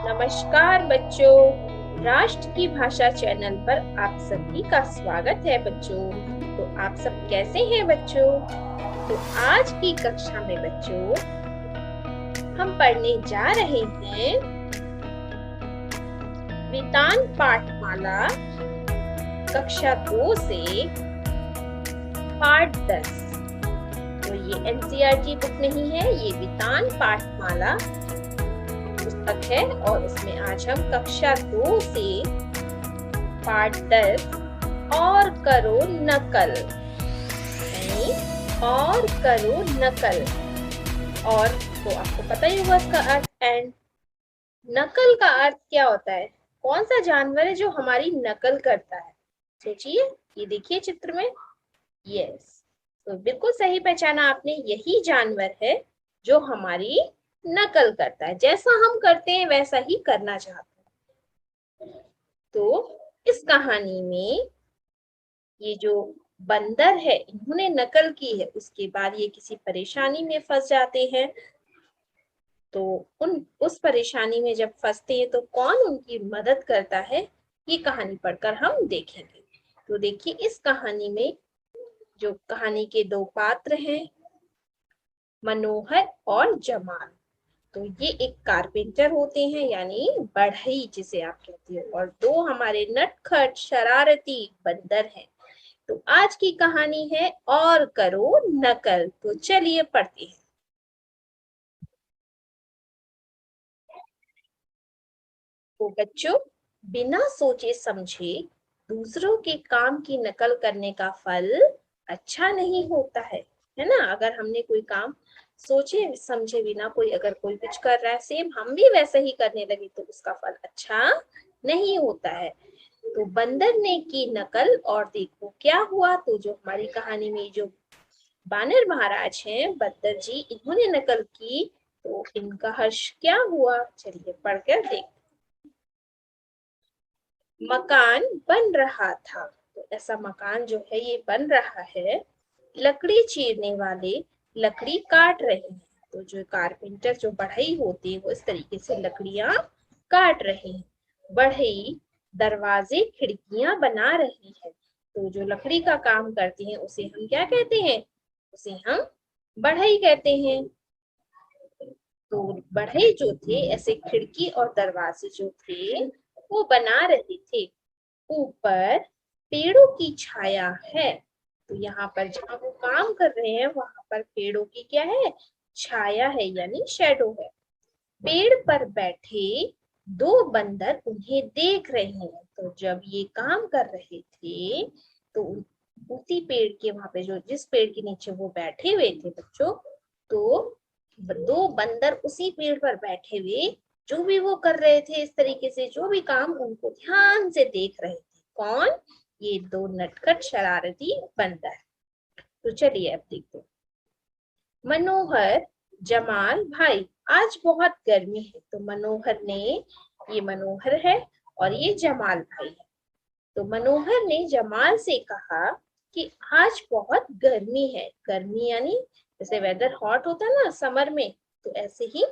नमस्कार बच्चों, राष्ट्र की भाषा चैनल पर आप सभी का स्वागत है बच्चों। तो आप सब कैसे हैं बच्चों? तो आज की कक्षा में बच्चों हम पढ़ने जा रहे हैं वितान पाठमाला कक्षा 2 से पाठ 10। तो ये एनसीईआरटी बुक नहीं है, ये वितान पाठमाला पुस्तक है और उसमें आज हम कक्षा 2 से पाठ 10 और करो नकल, यानी और करो नकल। और तो आपको पता ही होगा इसका अर्थ। एंड नकल का अर्थ क्या होता है? कौन सा जानवर है जो हमारी नकल करता है? सोचिए, ये देखिए चित्र में। यस, तो बिल्कुल सही पहचाना आपने, यही जानवर है जो हमारी नकल करता है। जैसा हम करते हैं वैसा ही करना चाहता है। तो इस कहानी में ये जो बंदर है, इन्होंने नकल की है, उसके बाद ये किसी परेशानी में फंस जाते हैं। तो उस परेशानी में जब फंसते हैं तो कौन उनकी मदद करता है, ये कहानी पढ़कर हम देखेंगे। तो देखिए, इस कहानी में जो कहानी के दो पात्र हैं, मनोहर और जमाल। तो ये एक कारपेंटर होते हैं, यानी बढ़ई जिसे आप कहते हो, और दो हमारे नटखट शरारती बंदर हैं। तो आज की कहानी है और करो नकल। तो चलिए पढ़ते हैं। तो बच्चों, बिना सोचे समझे दूसरों के काम की नकल करने का फल अच्छा नहीं होता है ना? अगर हमने कोई काम सोचे समझे बिना अगर कोई कुछ कर रहा है, सेम हम भी वैसे ही करने लगे तो उसका फल अच्छा नहीं होता है। तो बंदर ने की नकल और देखो क्या हुआ। तो जो हमारी कहानी में जो बानर महाराज हैं, बंदर जी, इन्होंने नकल की तो इनका हर्ष क्या हुआ, चलिए पढ़कर देख। मकान बन रहा था। तो ऐसा मकान जो है ये बन रहा है। लकड़ी चीरने वाले लकड़ी काट रहे हैं। तो जो कारपेंटर जो बढ़ई होती है वो इस तरीके से लकड़ियां काट रहे हैं। बढ़ई दरवाजे खिड़कियां बना रही है। तो जो लकड़ी का काम करती हैं उसे हम क्या कहते हैं? उसे हम बढ़ई कहते हैं। तो बढ़ई जो थे ऐसे खिड़की और दरवाजे जो थे वो बना रहे थे। ऊपर पेड़ों की छाया है। तो यहाँ पर जहाँ वो काम कर रहे हैं वहां पर पेड़ों की क्या है? छाया है, यानी शैडो है। पेड़ पर बैठे दो बंदर उन्हें देख रहे हैं। तो जब ये काम कर रहे थे तो उसी पेड़ के वहां पे जो जिस पेड़ के नीचे वो बैठे हुए थे बच्चों, तो दो बंदर उसी पेड़ पर बैठे हुए जो भी वो कर रहे थे, इस तरीके से जो भी काम, उनको ध्यान से देख रहे थे। कौन? ये दो नटखट शरारती बंदर। तो चलिए अब देखते हैं। मनोहर, जमाल भाई, आज बहुत गर्मी है। तो मनोहर ने, ये मनोहर है और ये जमाल भाई है। तो मनोहर ने जमाल से कहा कि आज बहुत गर्मी है। गर्मी यानी जैसे वेदर हॉट होता है ना समर में, तो ऐसे ही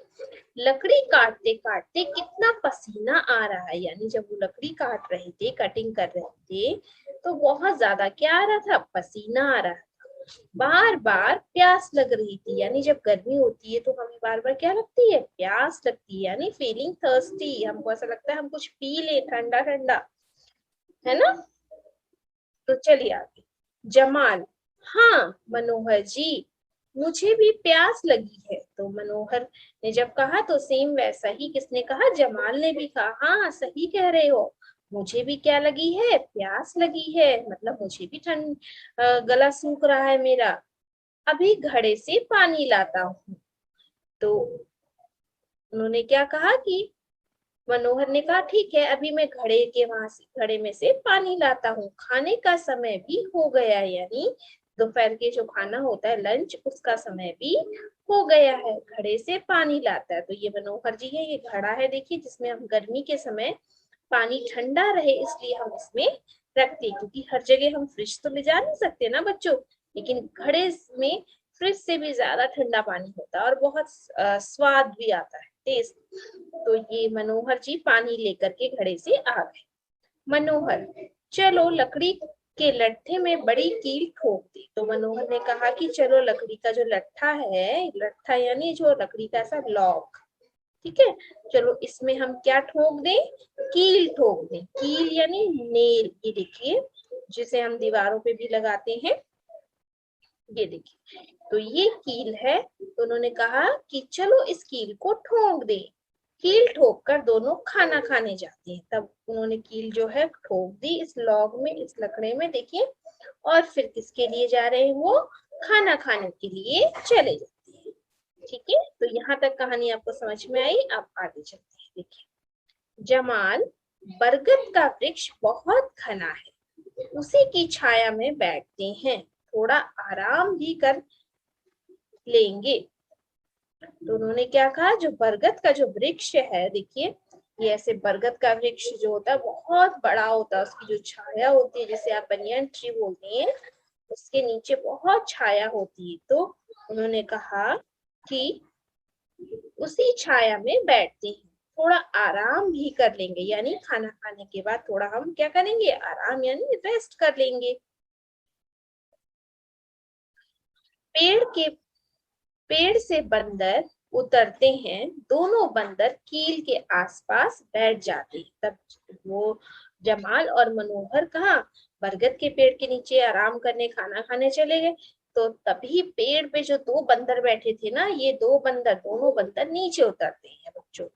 लकड़ी काटते काटते कितना पसीना आ रहा है। यानी जब वो लकड़ी काट रहे थे, कटिंग कर रहे थे, तो बहुत ज्यादा क्या आ रहा था? पसीना आ रहा था। बार बार प्यास लग रही थी। यानी जब गर्मी होती है तो हमें बार बार क्या लगती है? प्यास लगती है, यानी फीलिंग थर्स्टी। हमको ऐसा लगता है हम कुछ पी ले, ठंडा ठंडा, है ना? तो चलिए आगे। जमाल, हाँ मनोहर जी, मुझे भी प्यास लगी है। तो मनोहर ने जब कहा तो सेम वैसा ही किसने कहा? जमाल ने भी कहा, हाँ सही कह रहे हो, मुझे भी क्या लगी है? प्यास लगी है, मतलब मुझे भी ठंड, गला सूख रहा है मेरा। अभी घड़े से पानी लाता हूँ। तो उन्होंने क्या कहा कि मनोहर ने कहा ठीक है, अभी मैं घड़े में से पानी लाता हूँ। खाने का समय भी हो गया है, यानी दोपहर के जो खाना होता है लंच, उसका समय भी हो गया है। घड़े से पानी लाता है। तो ये मनोहर जी है, ये घड़ा है देखिए, जिसमें हम गर्मी के समय पानी ठंडा रहे इसलिए हम इसमें रखते हैं, क्योंकि हर जगह हम फ्रिज तो ले जा नहीं सकते ना बच्चों, लेकिन घड़े में फ्रिज से भी ज्यादा ठंडा पानी होता है और बहुत स्वाद भी आता है, टेस्ट। तो ये मनोहर जी पानी लेकर के घड़े से आ गए। मनोहर, चलो लकड़ी के लट्ठे में बड़ी कील ठोक दी। तो मनोहर ने कहा कि चलो लकड़ी का जो लट्ठा है, लट्ठा यानी जो लकड़ी का सा लॉक, ठीक है, चलो इसमें हम क्या ठोक दें, कील ठोक दें। कील यानी नेल, ये देखिए जिसे हम दीवारों पे भी लगाते हैं, ये देखिए, तो ये कील है। तो उन्होंने कहा कि चलो इस कील को ठोक दे। कील ठोक कर दोनों खाना खाने जाते हैं। तब उन्होंने कील जो है ठोक दी इस लॉग में, इस लकड़े में, देखिए, और फिर किसके लिए जा रहे हैं वो, खाना खाने के लिए चले जाते हैं। ठीक है, तो यहाँ तक कहानी आपको समझ में आई। अब आगे चलते हैं। देखिए, जमाल, बरगद का वृक्ष बहुत घना है, उसी की छाया में बैठते हैं, थोड़ा आराम भी कर लेंगे। तो उन्होंने क्या कहा, जो बरगद का जो वृक्ष है, देखिए ये ऐसे बरगद का वृक्ष जो होता है बहुत बड़ा होता है, उसकी जो छाया होती है, जिसे आप बनियन ट्री बोलते हैं, उसके नीचे बहुत छाया होती है। तो उन्होंने कहा कि उसी छाया में बैठते हैं, थोड़ा आराम भी कर लेंगे, यानी खाना खाने के बाद थोड़ा हम क्या करेंगे, आराम यानी रेस्ट कर लेंगे। पेड़ से बंदर उतरते हैं, दोनों बंदर कील के आसपास बैठ जाते हैं। तब वो जमाल और मनोहर कहाँ, बरगद के पेड़ के नीचे आराम करने, खाना खाने चले गए। तो तभी पेड़ पे जो दो बंदर बैठे थे ना, ये दोनों बंदर नीचे उतरते हैं बच्चों।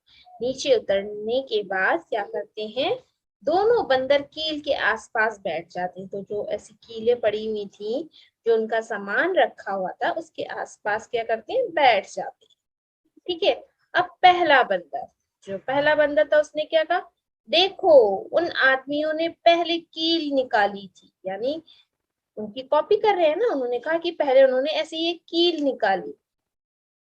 नीचे उतरने के बाद क्या करते हैं, दोनों बंदर कील के आसपास बैठ जाते हैं। तो जो ऐसी कीलें पड़ी हुई थी, जो उनका सामान रखा हुआ था, उसके आसपास क्या करते हैं, बैठ जाते हैं। ठीक है, अब पहला बंदर था, उसने क्या कहा, देखो उन आदमियों ने पहले कील निकाली थी, यानी उनकी कॉपी कर रहे हैं ना। उन्होंने कहा कि पहले उन्होंने ऐसे ये कील निकाली,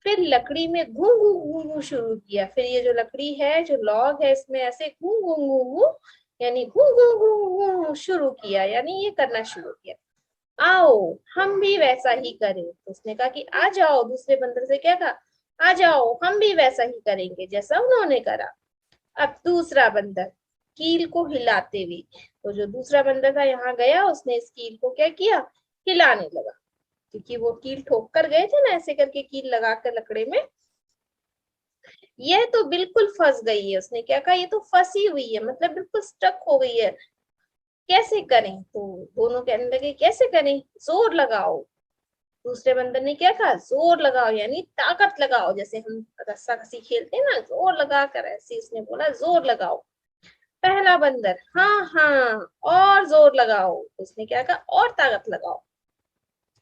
फिर लकड़ी में घू घू घू घू शुरू किया। फिर ये जो लकड़ी है, जो लॉग है, इसमें ऐसे घू घू घू घू, यानी घू घू घू घू शुरू किया, यानी ये करना शुरू किया। आओ हम भी वैसा ही करें। तो उसने कहा कि आ जाओ, दूसरे बंदर से क्या कहा, आ जाओ हम भी वैसा ही करेंगे जैसा उन्होंने करा। अब दूसरा बंदर कील को हिलाते हुए, तो जो दूसरा बंदर था यहाँ गया, उसने इस कील को क्या किया, हिलाने लगा, क्योंकि वो कील ठोक कर गए थे ना, ऐसे करके कील लगाकर लकड़े में। यह तो बिल्कुल फंस गई है, उसने क्या कहा, ये तो फंसी हुई है, मतलब बिल्कुल स्टक हो गई है, कैसे करें। तो दोनों कहने लगे कैसे करें, जोर लगाओ। दूसरे बंदर ने क्या कहा, जोर लगाओ यानी ताकत लगाओ, जैसे हम रस्सा कसी खेलते हैं ना, जोर लगा कर, ऐसे उसने बोला जोर लगाओ। पहला बंदर, हाँ हाँ और जोर लगाओ। उसने क्या कहा, और ताकत लगाओ।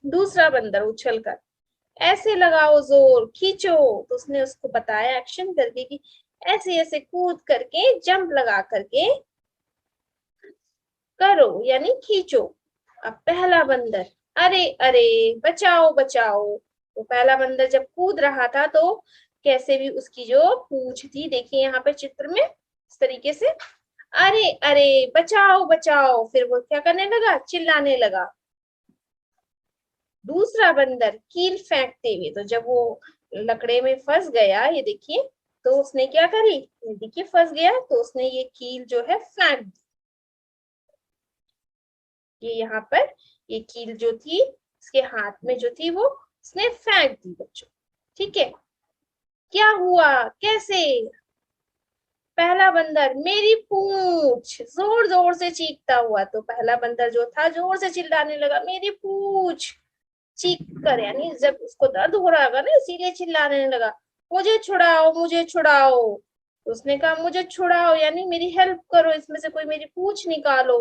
दूसरा बंदर उछल कर, ऐसे लगाओ जोर, खींचो। तो उसने उसको बताया एक्शन करके कि ऐसे ऐसे कूद करके, जंप लगा करके करो, यानी खींचो। अब पहला बंदर, अरे अरे बचाओ बचाओ। तो पहला बंदर जब कूद रहा था, तो कैसे भी उसकी जो पूंछ थी, देखिए यहाँ पे चित्र में इस तरीके से, अरे अरे बचाओ बचाओ, फिर वो क्या करने लगा, चिल्लाने लगा। दूसरा बंदर कील फेंकते हुए, तो जब वो लकड़े में फंस गया, ये देखिए, तो उसने क्या करी, देखिए फंस गया, तो उसने ये कील जो है फेंक दी। ये यहाँ पर ये कील जो थी, इसके हाथ में जो थी, वो उसने फेंक दी बच्चों। ठीक है, क्या हुआ, कैसे, पहला बंदर, मेरी पूंछ, जोर जोर से चीखता हुआ। तो पहला बंदर जो था, जोर से चिल्लाने लगा, मेरी पूंछ, चीख कर, यानी जब उसको दर्द हो रहा होगा ना, इसीलिए चिल्लाने लगा, मुझे छुड़ाओ मुझे छुड़ाओ। तो उसने कहा, मुझे छुड़ाओ यानी मेरी हेल्प करो, इसमें से कोई मेरी पूंछ निकालो।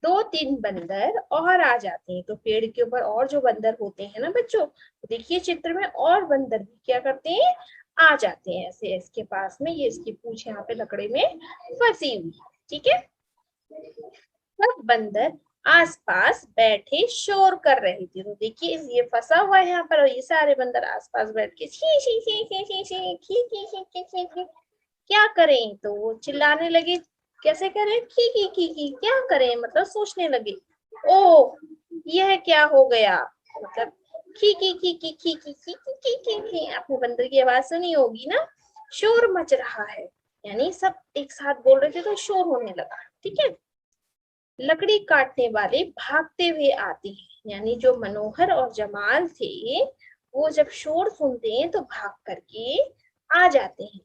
दो तीन बंदर और आ जाते हैं। तो पेड़ के ऊपर और जो बंदर होते हैं ना बच्चों, तो देखिए चित्र में, और बंदर भी क्या करते हैं, आ जाते हैं ऐसे इसके पास में, ये इसकी पूंछ यहाँ पे लकड़े में फंसी हुई है। ठीक है, सब बंदर आसपास बैठे शोर कर रहे थे। तो देखिए ये फंसा हुआ है यहाँ पर, और ये सारे बंदर आसपास बैठ के छी छी छी छी छी छी खी खी खी खी खी खी, क्या करें। तो वो चिल्लाने लगे, कैसे करें, की क्या करें, मतलब सोचने लगे, ओ यह क्या हो गया, मतलब खी। आपने बंदर की आवाज सुनी होगी ना, शोर मच रहा है, यानी सब एक साथ बोल रहे थे तो शोर होने लगा। ठीक है। लकड़ी काटने वाले भागते हुए आते हैं, यानी जो मनोहर और जमाल थे वो जब शोर सुनते हैं तो भाग करके आ जाते हैं।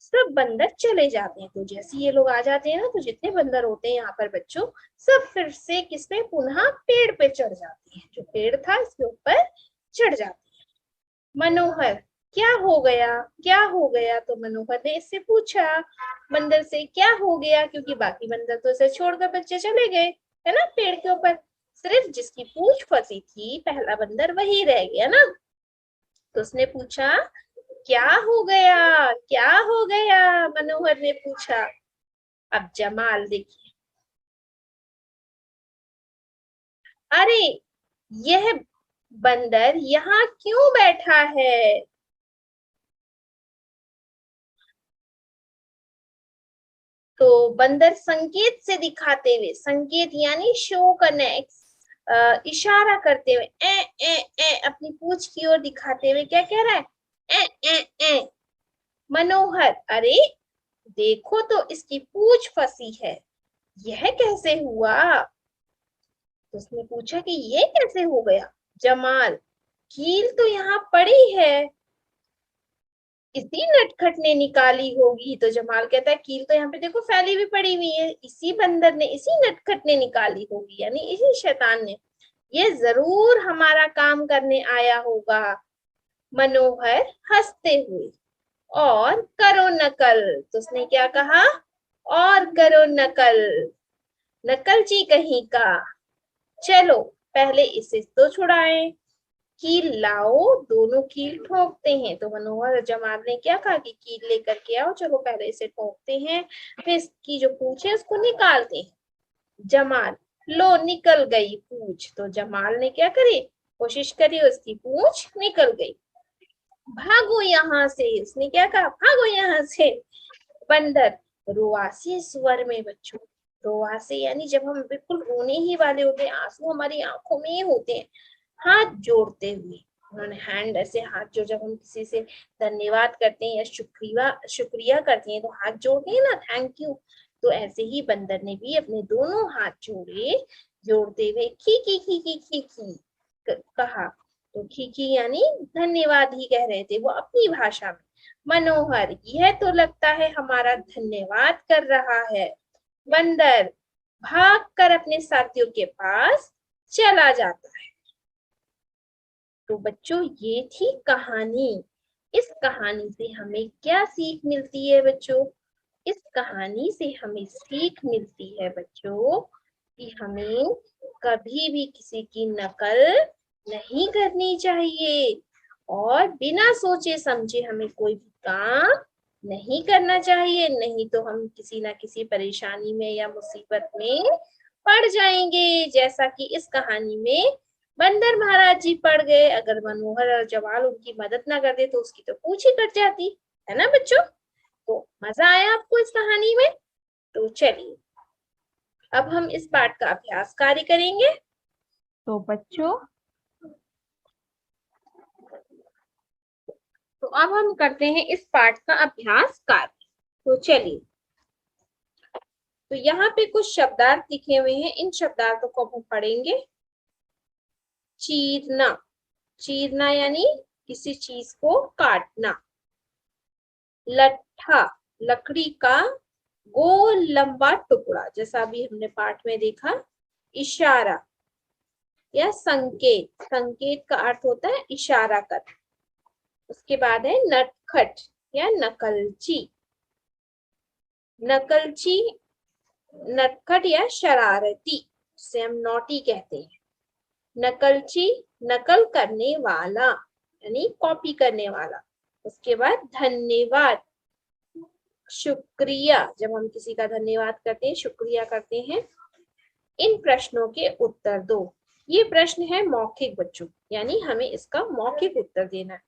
सब बंदर चले जाते हैं, तो जैसे ये लोग आ जाते हैं ना, तो जितने बंदर होते हैं यहाँ पर बच्चों, सब फिर से किसपे, पुनः पेड़ पे चढ़ जाते हैं। जो पेड़ था इसके ऊपर चढ़ जाते हैं। मनोहर, क्या हो गया, क्या हो गया, तो मनोहर ने इससे पूछा बंदर से, क्या हो गया, क्योंकि बाकी बंदर तो इसे छोड़कर बच्चे चले गए, है ना, पेड़ के ऊपर। सिर्फ जिसकी पूंछ फंसी थी पहला बंदर वही रह गया ना। तो उसने पूछा, क्या हो गया, क्या हो गया, मनोहर ने पूछा। अब जमाल देखिए, अरे यह बंदर यहाँ क्यों बैठा है। तो बंदर संकेत से दिखाते हुए, संकेत यानी शो करना, इशारा करते हुए, अपनी पूंछ की ओर दिखाते हुए क्या कह रहा है, ए। मनोहर, अरे देखो तो इसकी पूंछ फंसी है, यह कैसे हुआ। तो उसने पूछा कि ये कैसे हो गया। जमाल, कील तो यहाँ पड़ी है, इसी नटखट ने निकाली होगी। तो जमाल कहता है, कील तो यहाँ पे देखो फैली भी पड़ी हुई है, इसी बंदर ने, इसी नटखट ने निकाली होगी, यानी इसी शैतान ने। ये जरूर हमारा काम करने आया होगा। मनोहर हंसते हुए, और करो नकल। तो उसने क्या कहा, और करो नकल, नकलची कहीं का। चलो पहले इसे तो छुड़ाएं, कील लाओ। दोनों कील ठोकते हैं। तो मनोहर और जमाल ने क्या कहा कि कील लेकर के आओ, चलो पहले इसे ठोकते हैं, फिर इसकी जो पूंछ है उसको निकालते हैं। जमाल, लो निकल गई पूंछ। तो जमाल ने क्या करी, कोशिश करी, उसकी पूंछ निकल गई। भागो यहाँ से, उसने क्या कहा, भागो यहाँ से। बंदर रुआसी स्वर में बच्चों, रुआसी यानी जब हम बिल्कुल रोने ही वाले होते हैं, आंसू हमारी आंखों में ही होते हैं, हाथ जोड़ते हुए, उन्होंने हैंड ऐसे हाथ जो, जब हम किसी से धन्यवाद करते हैं या शुक्रिया शुक्रिया करते हैं तो हाथ जोड़ते हैं ना, थैंक यू। तो ऐसे ही बंदर ने भी अपने दोनों हाथ जोड़े, जोड़ते हुए खी कहा। तो खी यानी धन्यवाद ही कह रहे थे वो अपनी भाषा में। मनोहर, यह तो लगता है हमारा धन्यवाद कर रहा है। बंदर भाग कर अपने साथियों के पास चला जाता है। तो बच्चों ये थी कहानी। इस कहानी से हमें क्या सीख मिलती है बच्चों, इस कहानी से हमें सीख मिलती है बच्चों कि हमें कभी भी किसी की नकल नहीं करनी चाहिए, और बिना सोचे समझे हमें कोई भी काम नहीं करना चाहिए, नहीं तो हम किसी ना किसी परेशानी में या मुसीबत में पड़ जाएंगे, जैसा कि इस कहानी में बंदर महाराज जी पड़ गए। अगर मनोहर और जवाल उनकी मदद ना करते तो उसकी तो पूंछ ही कट जाती, है ना बच्चों। तो मजा आया आपको इस कहानी में। तो चलिए अब हम इस पाठ का अभ्यास कार्य करेंगे। तो बच्चों, तो अब हम करते हैं इस पाठ का अभ्यास कार्य। तो चलिए, तो यहाँ पे कुछ शब्दार्थ लिखे हुए हैं, इन शब्दार्थों को हम पढ़ेंगे। चीरना, चीरना यानी किसी चीज को काटना। लट्ठा, लकड़ी का गोल लंबा टुकड़ा, जैसा अभी हमने पाठ में देखा। इशारा या संकेत, संकेत का अर्थ होता है इशारा कर। उसके बाद है नटखट या नकलची, नकलची नटखट या शरारती, जिसे हम नॉटी कहते हैं। नकलची नकल करने वाला, यानी कॉपी करने वाला। उसके बाद धन्यवाद, शुक्रिया, जब हम किसी का धन्यवाद करते हैं, शुक्रिया करते हैं। इन प्रश्नों के उत्तर दो। ये प्रश्न है मौखिक बच्चों, यानी हमें इसका मौखिक उत्तर देना है।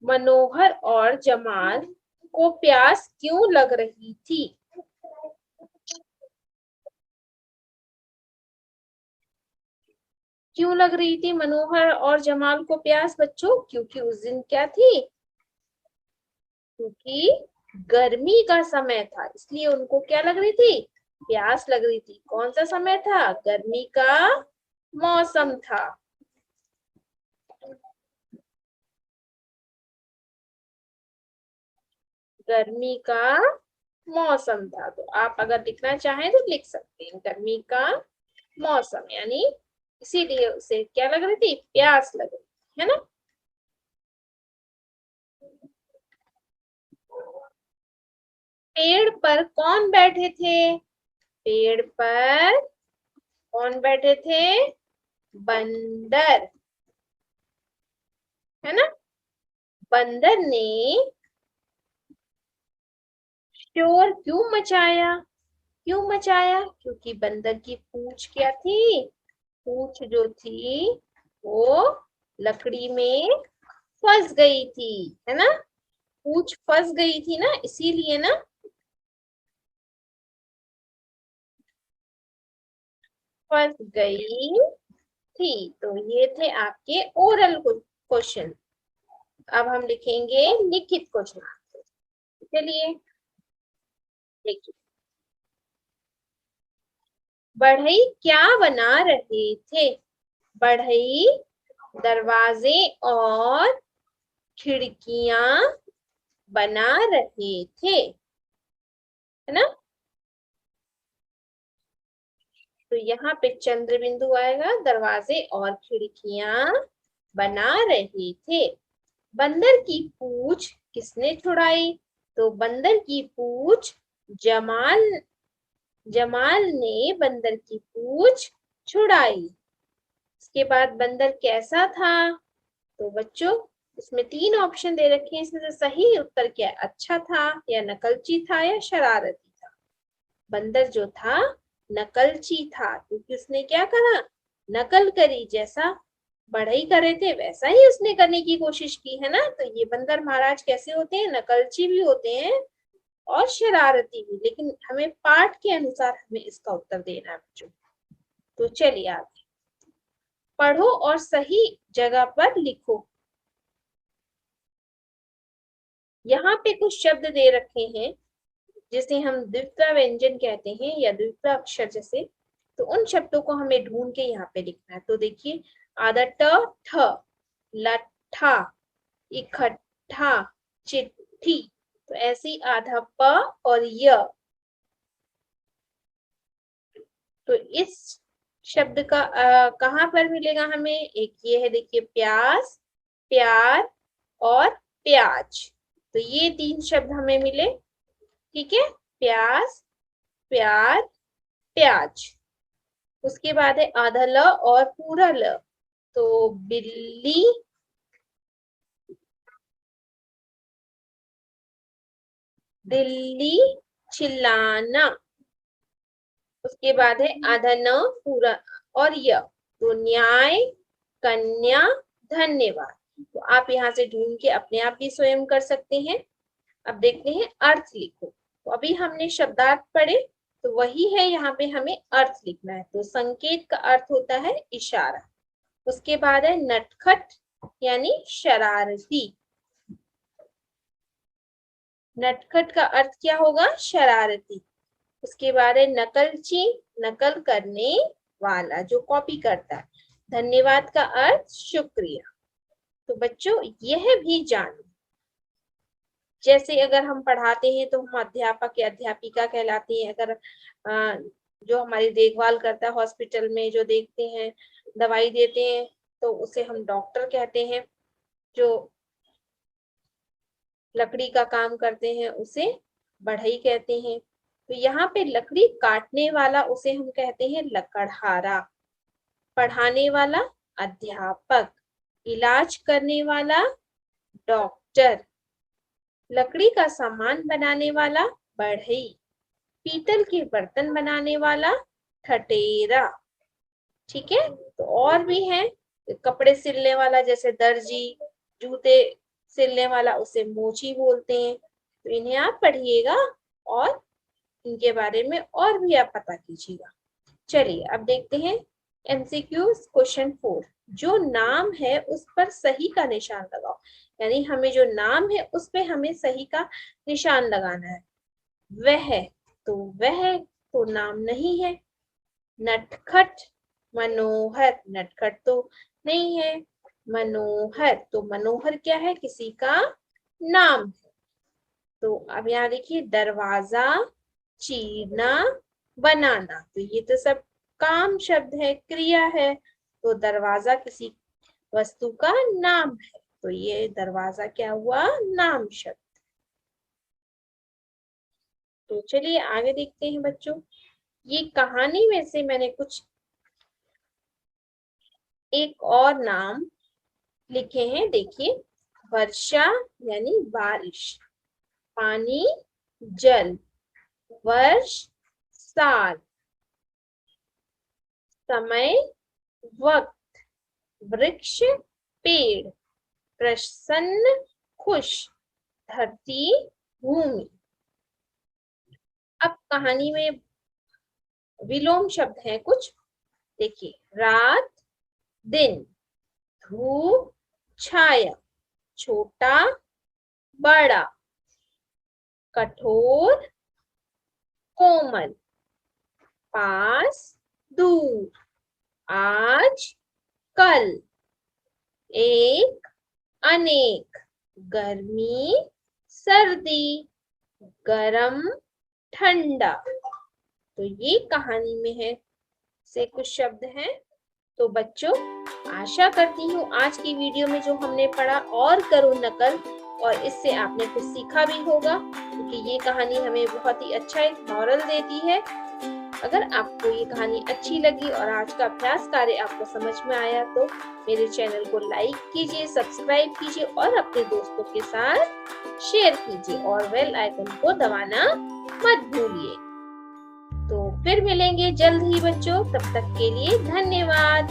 मनोहर और जमाल को प्यास क्यों लग रही थी? क्यों लग रही थी मनोहर और जमाल को प्यास बच्चों? क्योंकि उस दिन क्या थी? क्योंकि गर्मी का समय था, इसलिए उनको क्या लग रही थी? प्यास लग रही थी। कौन सा समय था? गर्मी का मौसम था। गर्मी का मौसम था। तो आप अगर लिखना चाहें तो लिख सकते हैं गर्मी का मौसम, यानी इसीलिए उसे क्या लग रही थी? प्यास लग रही थी, है ना। पेड़ पर कौन बैठे थे? पेड़ पर कौन बैठे थे? बंदर, है ना। बंदर ने शोर क्यों मचाया? क्यों मचाया? क्योंकि बंदर की पूंछ क्या थी? पूंछ जो थी वो लकड़ी में फंस गई थी, है ना। पूंछ फंस गई थी ना, इसीलिए ना फंस गई थी। तो ये थे आपके ओरल क्वेश्चन। अब हम लिखेंगे लिखित क्वेश्चन। चलिए देखिए, बढ़ई क्या बना रहे थे? बढ़ई दरवाजे और खिड़कियां बना रहे थे, है ना। तो यहाँ पे चंद्र बिंदु आएगा, दरवाजे और खिड़कियां बना रहे थे। बंदर की पूंछ किसने छुड़ाई? तो बंदर की पूंछ जमाल जमाल ने बंदर की पूंछ छुड़ाई। इसके बाद बंदर कैसा था? तो बच्चों इसमें तीन ऑप्शन दे रखे हैं, इसमें से सही उत्तर क्या है? अच्छा था या नकलची था या शरारती था? बंदर जो था नकलची था, क्योंकि उसने क्या करा? नकल करी। जैसा बढ़ई करे थे वैसा ही उसने करने की कोशिश की, है ना। तो ये बंदर महाराज कैसे होते हैं? नकलची भी होते हैं और शरारती भी। लेकिन हमें पाठ के अनुसार हमें इसका उत्तर देना है बच्चों। तो चलिए आगे पढ़ो और सही जगह पर लिखो। यहाँ पे कुछ शब्द दे रखे हैं जिसे हम द्वित्वा व्यंजन कहते हैं या द्वित्वा अक्षर जैसे। तो उन शब्दों को हमें ढूंढ के यहाँ पे लिखना है। तो देखिए, आधा ट ठ, लट्ठा, इकट्ठा, चिट्ठी। तो ऐसी आधा प और य। तो इस शब्द का कहाँ पर मिलेगा हमें? एक ये है, देखिए, प्यास, प्यार और प्याज। तो ये तीन शब्द हमें मिले, ठीक है। प्यास, प्यार, प्याज। उसके बाद है आधा ल और पूरा ल। तो बिल्ली, दिल्ली, चिल्लाना। उसके बाद है आधा न पूरा और य। तो न्याय, कन्या, धन्यवाद। तो आप यहाँ से ढूंढ के अपने आप भी स्वयं कर सकते हैं। अब देखते हैं अर्थ लिखो। तो अभी हमने शब्दार्थ पढ़े, तो वही है, यहाँ पे हमें अर्थ लिखना है। तो संकेत का अर्थ होता है इशारा। उसके बाद है नटखट यानी शरारती। नटखट का अर्थ क्या होगा? शरारती। उसके बाद है नकलची, नकल करने वाला, जो कॉपी करता है। धन्यवाद का अर्थ शुक्रिया। तो बच्चों यह भी जानो, जैसे अगर हम पढ़ाते हैं तो हम अध्यापक या अध्यापिका कहलाते हैं। अगर जो हमारी देखभाल करता है हॉस्पिटल में, जो देखते हैं, दवाई देते हैं, तो उसे हम डॉक्टर कहते हैं। जो लकड़ी का काम करते हैं उसे बढ़ई कहते हैं। तो यहाँ पे लकड़ी काटने वाला उसे हम कहते हैं लकड़हारा। पढ़ाने वाला अध्यापक, इलाज करने वाला डॉक्टर, लकड़ी का सामान बनाने वाला बढ़ई, पीतल के बर्तन बनाने वाला ठठेरा। ठीक है। तो और भी है, कपड़े सिलने वाला जैसे दर्जी, जूते सिलने वाला उसे मोची बोलते हैं। तो इन्हें आप पढ़िएगा और इनके बारे में और भी आप पता कीजिएगा। चलिए अब देखते हैं एमसीक्यू क्वेश्चन 4। जो नाम है उस पर सही का निशान लगाओ। यानी हमें जो नाम है उस पे हमें सही का निशान लगाना है। वह तो नाम नहीं है। नटखट, मनोहर, नटखट तो नहीं है। मनोहर, तो मनोहर क्या है? किसी का नाम है। तो अब यहाँ देखिए, दरवाजा, चीरना, बनाना, तो ये तो सब काम शब्द है, क्रिया है। तो दरवाजा किसी वस्तु का नाम है, तो ये दरवाजा क्या हुआ? नाम शब्द। तो चलिए आगे देखते हैं बच्चों। ये कहानी में से मैंने कुछ एक और नाम लिखे हैं, देखिए। वर्षा यानी बारिश, पानी, जल, वर्ष, साल, समय, वक्त, वृक्ष, पेड़, प्रसन्न, खुश, धरती, भूमि। अब कहानी में विलोम शब्द हैं कुछ, देखिए। रात, दिन, धूप, छाया, छोटा, बड़ा, कठोर, कोमल, पास, दूर, आज, कल, एक, अनेक, गर्मी, सर्दी, गरम, ठंडा। तो ये कहानी में है से कुछ शब्द हैं। तो बच्चों, आशा करती हूँ आज की वीडियो में जो हमने पढ़ा और करो नकल, और इससे आपने कुछ सीखा भी होगा, क्योंकि ये कहानी हमें बहुत ही अच्छा एक मॉरल देती है। अगर आपको ये कहानी अच्छी लगी और आज का अभ्यास कार्य आपको समझ में आया तो मेरे चैनल को लाइक कीजिए, सब्सक्राइब कीजिए और अपने दोस्तों के साथ शेयर कीजिए, और बेल आइकन को दबाना मत भूलिए। तो फिर मिलेंगे जल्द ही बच्चों, तब तक के लिए धन्यवाद।